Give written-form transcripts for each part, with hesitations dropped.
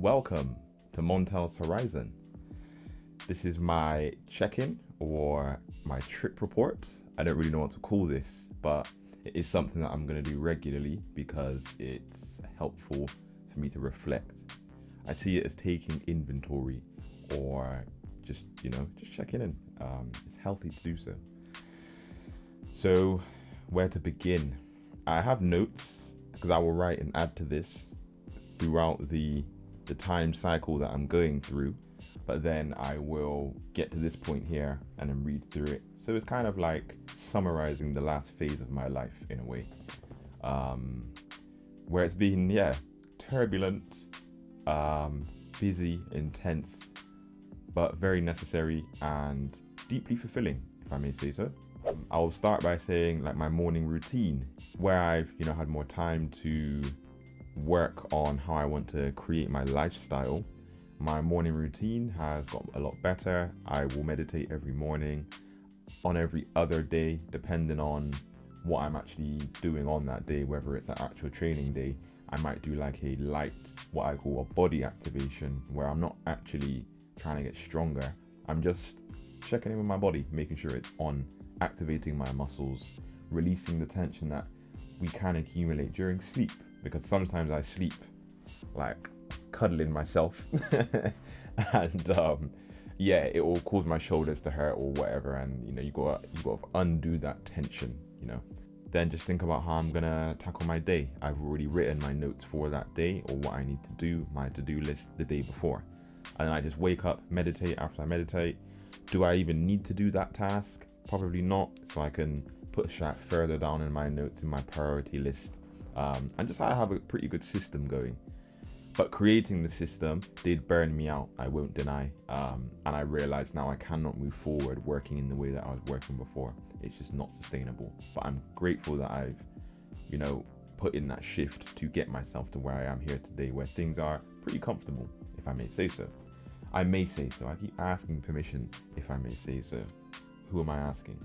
Welcome to Montell's Horizon. This is my check-in or my trip report. I don't really know what to call this, but it is something that I'm going to do regularly because it's helpful for me to reflect. I see it as taking inventory or just checking in. It's healthy to do so. So where to begin? I have notes because I will write and add to this throughout the time cycle that I'm going through, but then I will get to this point here and then read through it. So it's kind of like summarizing the last phase of my life in a way, where it's been turbulent, busy, intense, but very necessary and deeply fulfilling, if I may say so. I'll start by saying like my morning routine, where I've had more time to work on how I want to create my lifestyle. My morning routine has got a lot better. I will meditate every morning. On every other day, depending on what I'm actually doing on that day, whether it's an actual training day, I might do like a light, what I call a body activation, where I'm not actually trying to get stronger. I'm just checking in with my body, making sure it's on, activating my muscles, releasing the tension that we can accumulate during sleep, because sometimes I sleep like cuddling myself and it will cause my shoulders to hurt or whatever, and you got to undo that tension. Then just think about how I'm gonna tackle my day. I've already written my notes for that day or what I need to do, my to-do list the day before, and then I just wake up, meditate. After I meditate, do I even need to do that task? Probably not, so I can push that further down in my notes in my priority list, and just I have a pretty good system going. But creating the system did burn me out, I won't deny, and I realized now I cannot move forward working in the way that I was working before. It's just not sustainable. But I'm grateful that I've put in that shift to get myself to where I am here today, where things are pretty comfortable, if I may say so. I may say so. I keep asking permission, if I may say so. Who am I asking?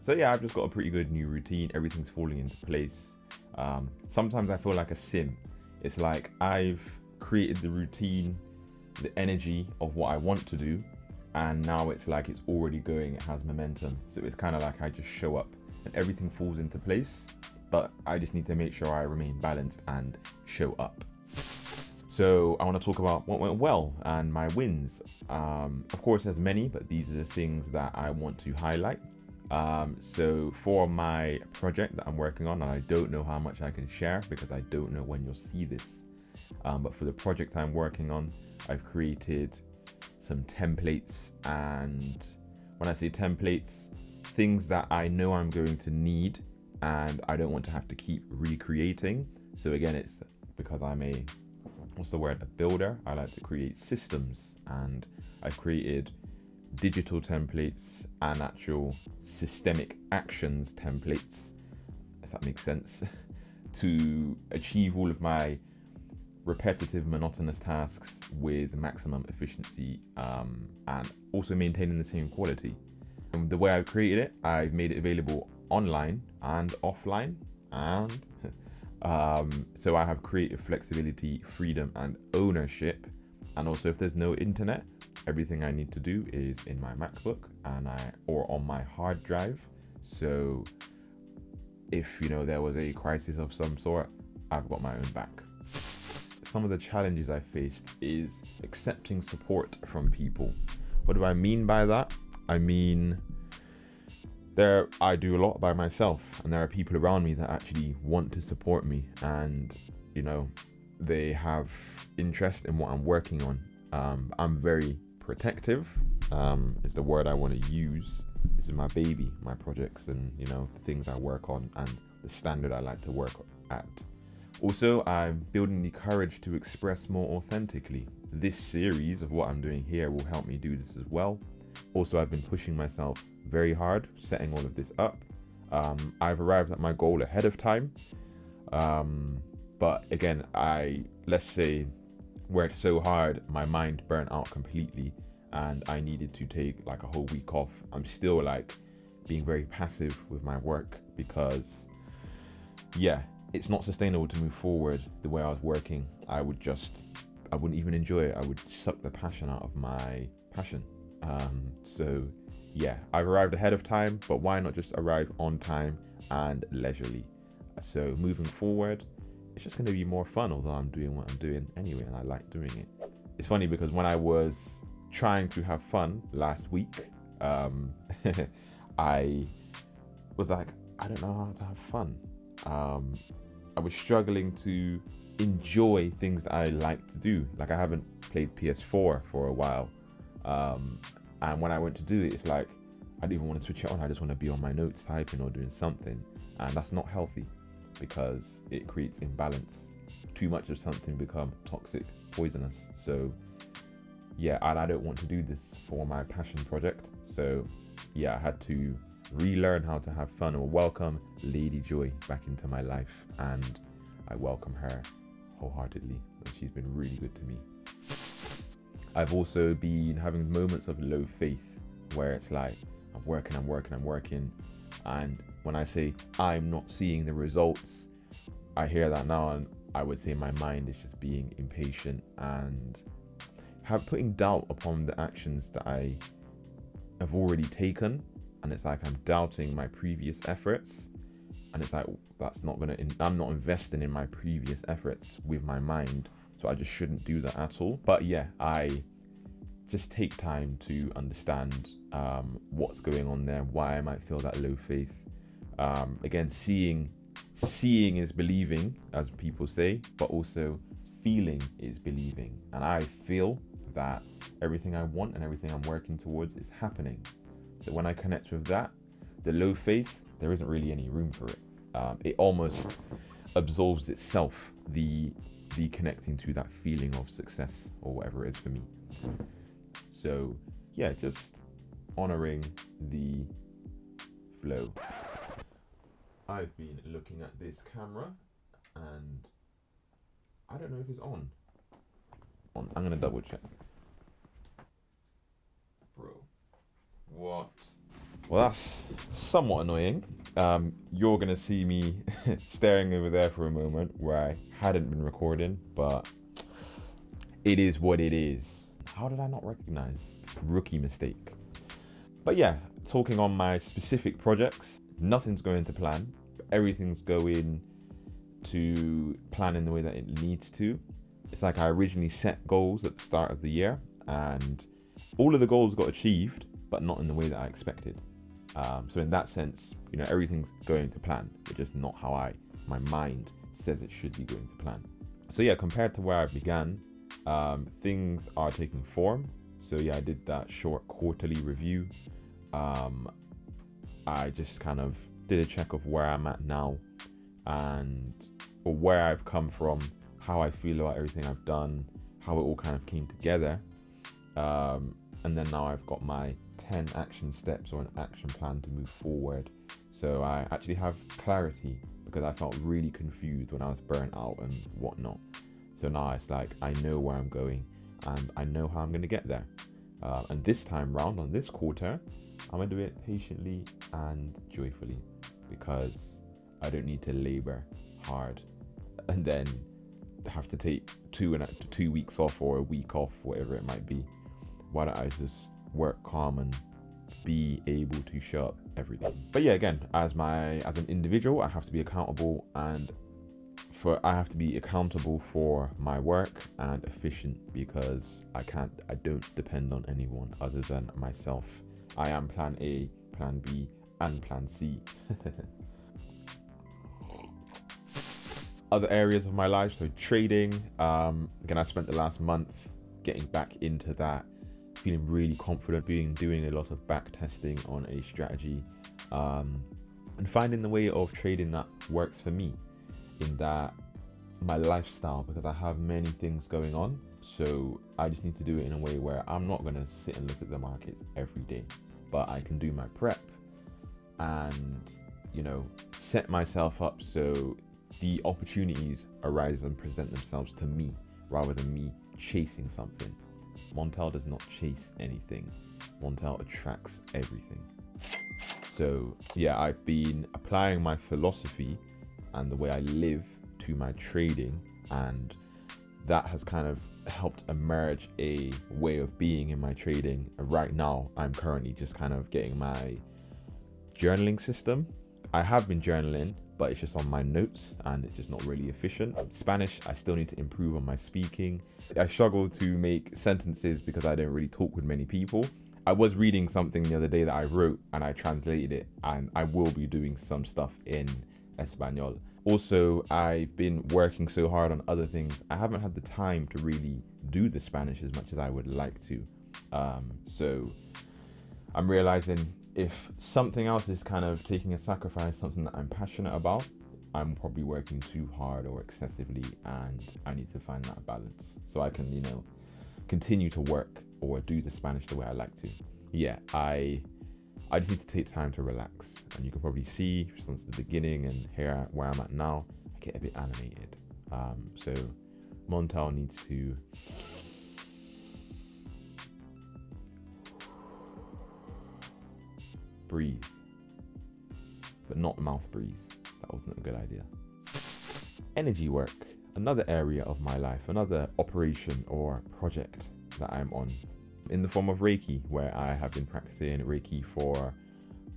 So yeah, I've just got a pretty good new routine. Everything's falling into place. Sometimes I feel like a sim. It's like I've created the routine, the energy of what I want to do, and now it's like it's already going, it has momentum. So it's kind of like I just show up and everything falls into place, but I just need to make sure I remain balanced and show up. So I want to talk about what went well and my wins. Of course, there's many, but these are the things that I want to highlight. So for my project that I'm working on, and I don't know how much I can share because I don't know when you'll see this, but for the project I'm working on, I've created some templates, and when I say templates, things that I know I'm going to need and I don't want to have to keep recreating. So again, it's because I'm a builder. I like to create systems, and I've created digital templates and actual systemic actions templates, if that makes sense, to achieve all of my repetitive, monotonous tasks with maximum efficiency, and also maintaining the same quality. And the way I've created it, I've made it available online and offline, and so I have creative flexibility, freedom, and ownership. And also, if there's no internet, everything I need to do is in my MacBook or on my hard drive. So if there was a crisis of some sort, I've got my own back. Some of the challenges I faced is accepting support from people. What do I mean by that? I mean, I do a lot by myself, and there are people around me that actually want to support me, and they have interest in what I'm working on. I'm very protective, is the word I want to use. This is my baby, my projects, and the things I work on and the standard I like to work at. Also, I'm building the courage to express more authentically. This series of what I'm doing here will help me do this as well. Also, I've been pushing myself very hard, setting all of this up. I've arrived at my goal ahead of time. But again, let's say worked so hard, my mind burnt out completely, and I needed to take like a whole week off. I'm still like being very passive with my work because it's not sustainable to move forward the way I was working. I would just I wouldn't even enjoy it. I would suck the passion out of my passion. So yeah, I've arrived ahead of time, but why not just arrive on time and leisurely? So moving forward, it's just going to be more fun, although I'm doing what I'm doing anyway, and I like doing it. It's funny because when I was trying to have fun last week, I was like, I don't know how to have fun. I was struggling to enjoy things that I like to do. Like, I haven't played PS4 for a while. And when I went to do it, it's like, I didn't even want to switch it on. I just want to be on my notes typing or doing something. And that's not healthy because it creates imbalance. Too much of something become toxic, poisonous. So yeah, and I don't want to do this for my passion project. So yeah, I had to relearn how to have fun and welcome Lady Joy back into my life. And I welcome her wholeheartedly. She's been really good to me. I've also been having moments of low faith where it's like, I'm working. And when I say I'm not seeing the results, I hear that now, and I would say my mind is just being impatient and putting doubt upon the actions that I have already taken. And it's like I'm doubting my previous efforts, and it's like I'm not investing in my previous efforts with my mind, so I just shouldn't do that at all. But yeah, I just take time to understand what's going on there, why I might feel that low faith. Again, seeing is believing, as people say, but also feeling is believing. And I feel that everything I want and everything I'm working towards is happening. So when I connect with that, the low faith, there isn't really any room for it. It almost absolves itself, the connecting to that feeling of success or whatever it is for me. So yeah, just honoring the flow. I've been looking at this camera and I don't know if it's on. I'm gonna double check. Bro, what? Well, that's somewhat annoying. You're gonna see me staring over there for a moment where I hadn't been recording, but it is what it is. How did I not recognize? Rookie mistake. But yeah, talking on my specific projects, nothing's going to plan. Everything's going to plan in the way that it needs to. It's like I originally set goals at the start of the year, and all of the goals got achieved, but not in the way that I expected. So in that sense, everything's going to plan, but just not how my mind says it should be going to plan. So yeah, compared to where I began, things are taking form. So yeah, I did that short quarterly review. I just kind of did a check of where I'm at now or where I've come from, how I feel about everything I've done, how it all kind of came together. And then now I've got my 10 action steps or an action plan to move forward. So I actually have clarity because I felt really confused when I was burnt out and whatnot. So now it's like I know where I'm going and I know how I'm going to get there. And this time round, on this quarter, I'm going to do it patiently and joyfully because I don't need to labor hard and then have to take 2 weeks off or a week off, whatever it might be. Why don't I just work calm and be able to show up every day? But yeah, again, as an individual, I have to be accountable I have to be accountable for my work and efficient because I don't depend on anyone other than myself. I am plan A, plan B, and plan C. Other areas of my life, so trading. Again, I spent the last month getting back into that, feeling really confident, doing a lot of back testing on a strategy, and finding the way of trading that works for me in that my lifestyle, because I have many things going on. So I just need to do it in a way where I'm not going to sit and look at the markets every day, but I can do my prep and, set myself up so the opportunities arise and present themselves to me rather than me chasing something. Montell does not chase anything. Montell attracts everything. So yeah, I've been applying my philosophy and the way I live to my trading, and that has kind of helped emerge a way of being in my trading. Right now, I'm currently just kind of getting my journaling system. I have been journaling, but it's just on my notes and it's just not really efficient. Spanish, I still need to improve on my speaking. I struggle to make sentences because I don't really talk with many people. I was reading something the other day that I wrote and I translated it, and I will be doing some stuff in Espanol. Also, I've been working so hard on other things. I haven't had the time to really do the Spanish as much as I would like to. So I'm realizing if something else is kind of taking a sacrifice, something that I'm passionate about, I'm probably working too hard or excessively, and I need to find that balance so I can, continue to work or do the Spanish the way I like to. Yeah, I just need to take time to relax, and you can probably see since the beginning and here where I'm at now, I get a bit animated. So Montell needs to breathe, but not mouth breathe. That wasn't a good idea. Energy work, another area of my life, another operation or project that I'm on, in the form of Reiki, where I have been practicing Reiki for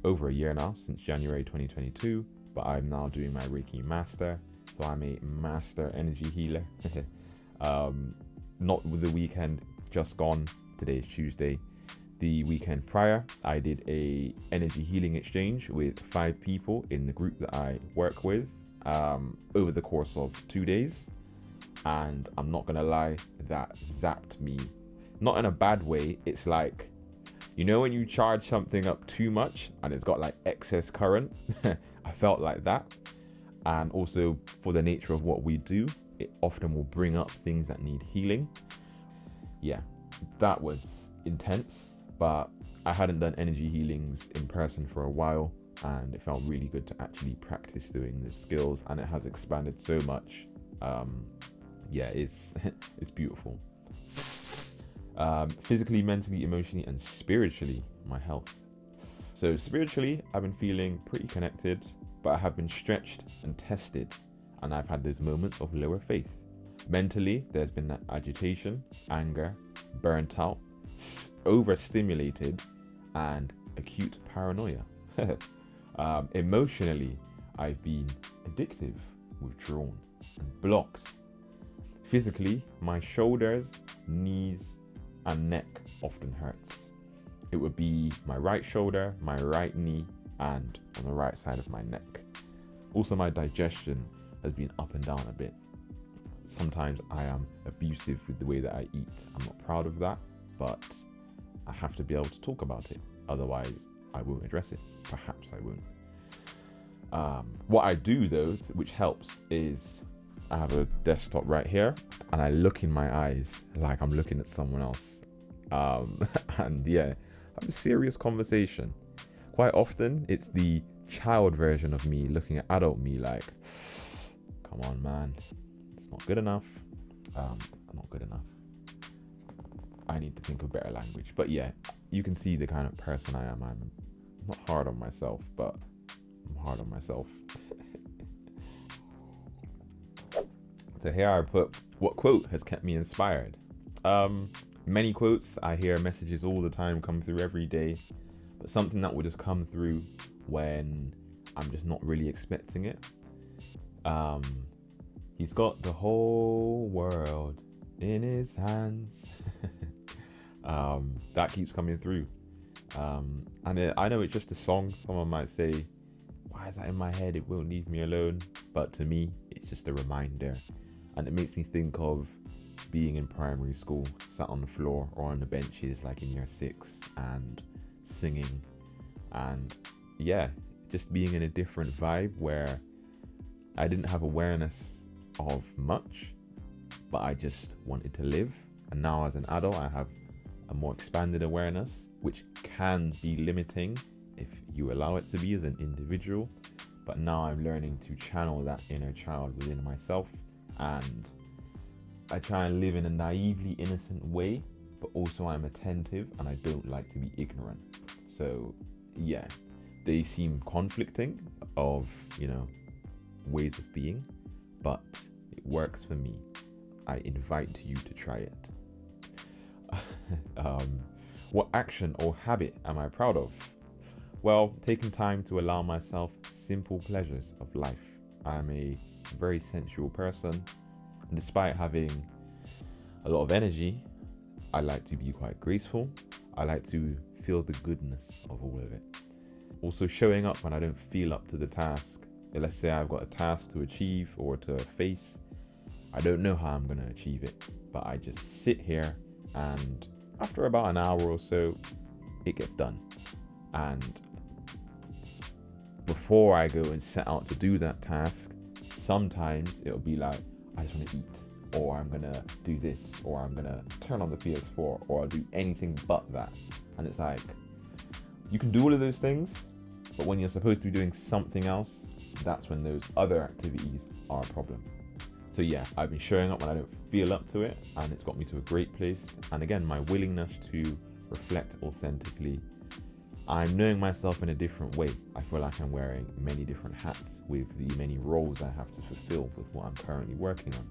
over a year now, since January 2022, but I'm now doing my Reiki master, so I'm a master energy healer. Not with the weekend just gone, today is Tuesday. The weekend prior, I did a energy healing exchange with 5 people in the group that I work with over the course of 2 days, and I'm not gonna lie, that zapped me. Not in a bad way, it's like, when you charge something up too much and it's got like excess current. I felt like that. And also, for the nature of what we do, it often will bring up things that need healing. Yeah, that was intense, but I hadn't done energy healings in person for a while, and it felt really good to actually practice doing the skills, and it has expanded so much. Yeah, it's beautiful. Physically, mentally, emotionally, and spiritually, my health. So spiritually, I've been feeling pretty connected, but I have been stretched and tested, and I've had those moments of lower faith. Mentally, there's been that agitation, anger, burnt out, overstimulated, and acute paranoia. Emotionally, I've been addictive, withdrawn, and blocked. Physically, my shoulders, knees, and neck often hurts. It would be my right shoulder, my right knee, and on the right side of my neck. Also, my digestion has been up and down a bit. Sometimes I am abusive with the way that I eat. I'm not proud of that, but I have to be able to talk about it. Otherwise, I won't address it. Perhaps I won't. What I do though, which helps, is I have a desktop right here, and I look in my eyes like I'm looking at someone else. And yeah, have a serious conversation. Quite often, it's the child version of me looking at adult me like, come on, man, it's not good enough. Not good enough. I need to think of better language. But yeah, you can see the kind of person I am. I'm not hard on myself, but I'm hard on myself. So here I put, what quote has kept me inspired? Many quotes. I hear messages all the time come through every day, but something that will just come through when I'm just not really expecting it. He's got the whole world in his hands. That keeps coming through. And I know it's just a song. Someone might say, why is that in my head? It won't leave me alone. But to me, it's just a reminder. And it makes me think of being in primary school, sat on the floor or on the benches like in year 6 and singing. And yeah, just being in a different vibe where I didn't have awareness of much, but I just wanted to live. And now as an adult, I have a more expanded awareness, which can be limiting if you allow it to be as an individual. But now I'm learning to channel that inner child within myself, and I try and live in a naively innocent way, but also I'm attentive and I don't like to be ignorant. So yeah, they seem conflicting of, ways of being, but it works for me. I invite you to try it. What action or habit am I proud of? Well, taking time to allow myself simple pleasures of life. I'm a very sensual person. Despite having a lot of energy, I like to be quite graceful. I like to feel the goodness of all of it. Also, showing up when I don't feel up to the task. Let's say I've got a task to achieve or to face. I don't know how I'm going to achieve it, but I just sit here, and after about an hour or so, it gets done. And before I go and set out to do that task, sometimes it'll be like, I just want to eat, or I'm going to do this, or I'm going to turn on the PS4, or I'll do anything but that. And it's like, you can do all of those things, but when you're supposed to be doing something else, that's when those other activities are a problem. So yeah, I've been showing up when I don't feel up to it, and it's got me to a great place. And again, my willingness to reflect authentically. I'm knowing myself in a different way. I feel like I'm wearing many different hats with the many roles I have to fulfill with what I'm currently working on.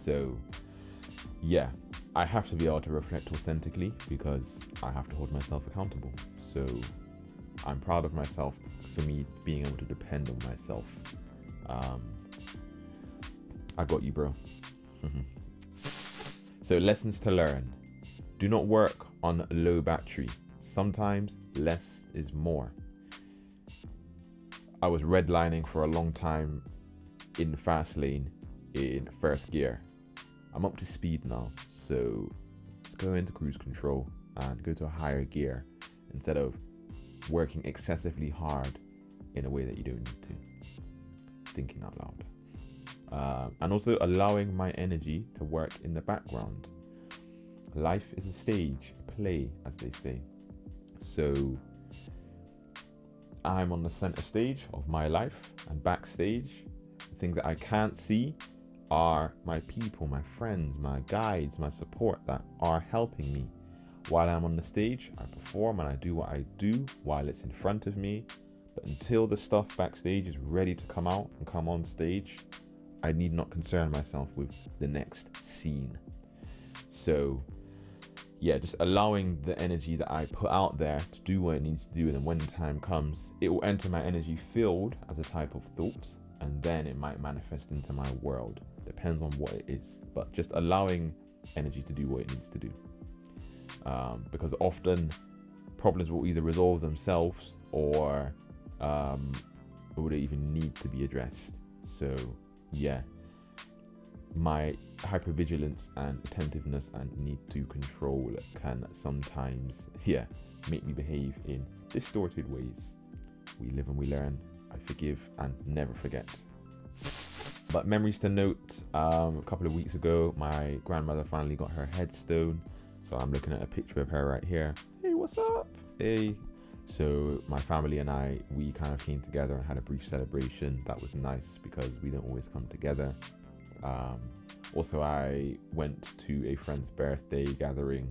So yeah, I have to be able to reflect authentically because I have to hold myself accountable. So I'm proud of myself for me being able to depend on myself. I got you, bro. So lessons to learn. Do not work on low battery. Sometimes less is more. I was redlining for a long time in the fast lane in first gear. I'm up to speed now, so just go into cruise control and go to a higher gear instead of working excessively hard in a way that you don't need to. Thinking out loud. And also allowing my energy to work in the background. Life is a stage, a play, as they say. So I'm on the center stage of my life, and backstage, the things that I can't see are my people, my friends, my guides, my support that are helping me. While I'm on the stage, I perform and I do what I do while it's in front of me. But until the stuff backstage is ready to come out and come on stage, I need not concern myself with the next scene. So yeah, just allowing the energy that I put out there to do what it needs to do, and then when the time comes, it will enter my energy field as a type of thought, and then it might manifest into my world. Depends on what it is, but just allowing energy to do what it needs to do. Because often problems will either resolve themselves or they even need to be addressed. So yeah, my hypervigilance and attentiveness and need to control can sometimes make me behave in distorted ways. We live and we learn. I forgive and never forget. But memories to note, a couple of weeks ago my grandmother finally got her headstone, so I'm looking at a picture of her right here. Hey, what's up? Hey. So my family and we kind of came together and had a brief celebration. That was nice because we don't always come together. Also, I went to a friend's birthday gathering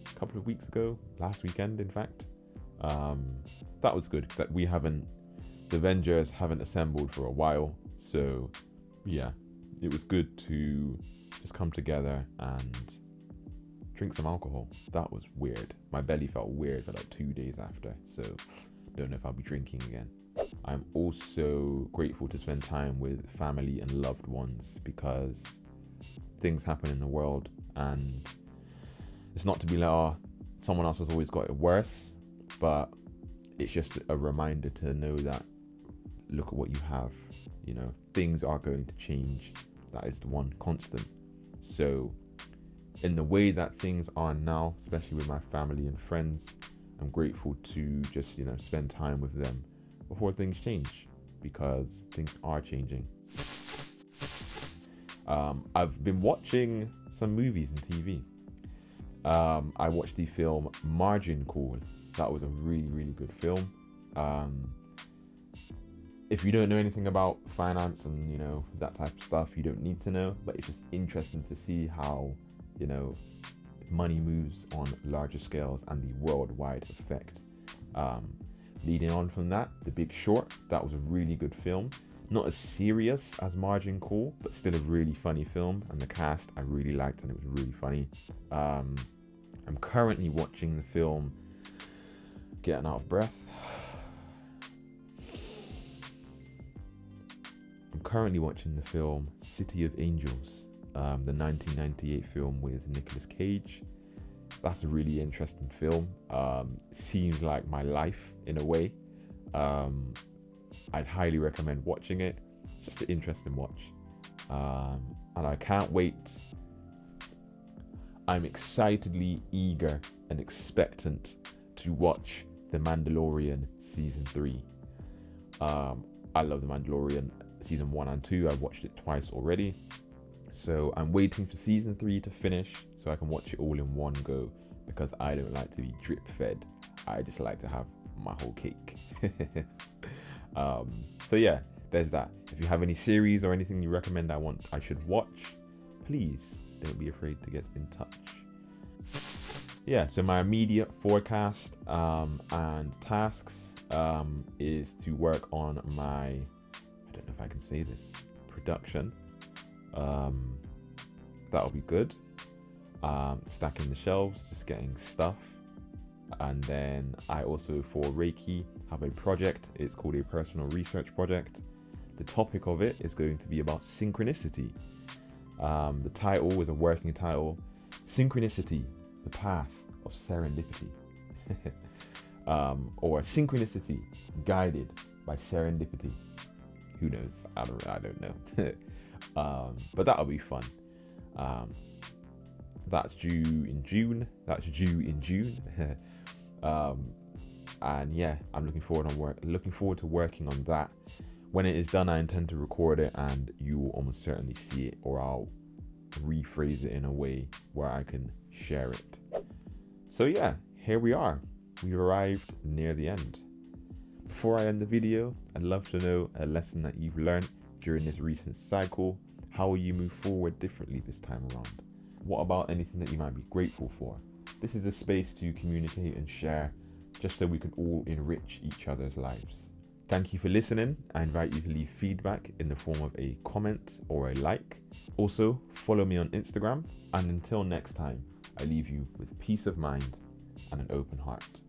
a couple of weeks ago, last weekend in fact. That was good because the Avengers haven't assembled for a while. So yeah, it was good to just come together and drink some alcohol. That was weird. My belly felt weird for like 2 days after, so don't know if I'll be drinking again. I'm also grateful to spend time with family and loved ones because things happen in the world, and it's not to be like, oh, someone else has always got it worse, but it's just a reminder to know that look at what you have. You know, things are going to change. That is the one constant. So in the way that things are now, especially with my family and friends, I'm grateful to just, spend time with them before things change, because things are changing. I've been watching some movies and TV. I watched the film Margin Call. That was a really, really good film. If you don't know anything about finance and, that type of stuff, you don't need to know, but it's just interesting to see how, money moves on larger scales and the worldwide effect. Leading on from that, The Big Short, that was a really good film. Not as serious as Margin Call, but still a really funny film, and the cast I really liked and it was really funny. I'm currently watching the film, getting out of breath. I'm currently watching the film City of Angels, the 1998 film with Nicolas Cage. That's a really interesting film. Seems like my life in a way. I'd highly recommend watching it. Just an interesting watch. And I can't wait. I'm excitedly eager and expectant to watch The Mandalorian Season 3. I love The Mandalorian Season 1 and 2. I've watched it twice already. So I'm waiting for Season 3 to finish so I can watch it all in one go, because I don't like to be drip fed. I just like to have my whole cake. So yeah, there's that. If you have any series or anything you recommend I should watch, please don't be afraid to get in touch. Yeah, so my immediate forecast and tasks is to work on my, I don't know if I can say this, production. That'll be good. Stacking the shelves, just getting stuff. And then I also, for Reiki, have a project. It's called a personal research project. The topic of it is going to be about synchronicity. The title is a working title: Synchronicity, the Path of Serendipity. Or Synchronicity, Guided by Serendipity. Who knows? I don't know. But that'll be fun. That's due in June. And yeah, I'm looking forward to working on that. When it is done, I intend to record it, and you will almost certainly see it, or I'll rephrase it in a way where I can share it. So yeah, here we are. We've arrived near the end. Before I end the video, I'd love to know a lesson that you've learned during this recent cycle. How will you move forward differently this time around? What about anything that you might be grateful for? This is a space to communicate and share, just so we can all enrich each other's lives. Thank you for listening. I invite you to leave feedback in the form of a comment or a like. Also, follow me on Instagram. And until next time, I leave you with peace of mind and an open heart.